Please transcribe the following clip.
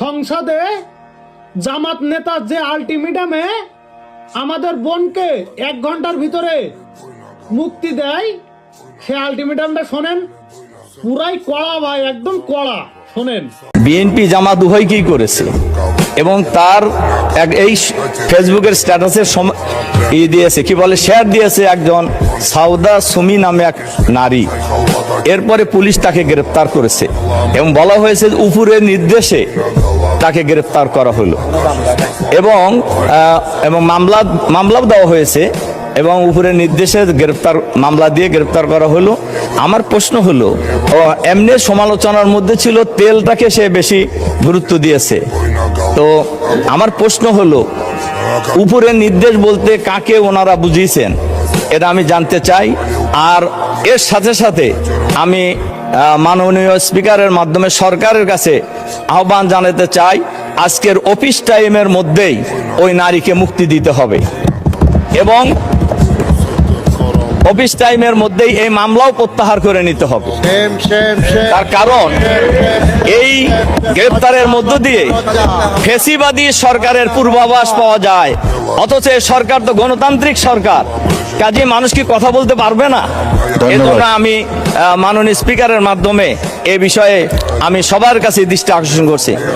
সংসদে জামাত নেতা যে আলটিমেটামে আমাদের বোনকে 1 ঘন্টার ভিতরে মুক্তি দেয়, সে আলটিমেটামটা শোনেন, পুরাই কড়া ভাই, একদম কড়া। শোনেন, বিএনপি জামাত উভয় কি করেছে এবং তার এই ফেসবুকের স্ট্যাটাসের দিয়েছে, কি বলে, শেয়ার দিয়েছে একজন সাউদা সুমি নামে এক নারী। এরপরে পুলিশ তাকে গ্রেফতার করেছে এবং বলা হয়েছে উপরের নির্দেশে তাকে গ্রেফতার করা হলো এবং মামলাও দেওয়া হয়েছে এবং উপরের নির্দেশে মামলা দিয়ে গ্রেফতার করা হলো। আমার প্রশ্ন হলো, এমনি সমালোচনার মধ্যে ছিল তেলটাকে সে বেশি গুরুত্ব দিয়েছে। তো আমার প্রশ্ন হলো, উপরের নির্দেশ বলতে কাকে ওনারা বুঝিয়েছেন এটা আমি জানতে চাই। আর এর সাথে সাথে আমি মাননীয় স্পিকারের মাধ্যমে সরকারের কাছে আহ্বান জানাতে চাই, আজকের অফিস টাইমের মধ্যেই ওই নারীকে মুক্তি দিতে হবে এবং অফিস টাইমের মধ্যেই এই মামলাও প্রত্যাহার করে নিতে হবে। তার কারণ এই গ্রেফতারের মধ্য দিয়ে ফ্যাসিবাদী সরকারের পূর্বাভাস পাওয়া যায়, অথচ এই সরকার তো গণতান্ত্রিক সরকার, কাজে মানুষ কি কথা বলতে পারবে না? এজন্য আমি মাননীয় স্পিকারের মাধ্যমে এ বিষয়ে আমি সবার কাছে দৃষ্টি আকর্ষণ করছি।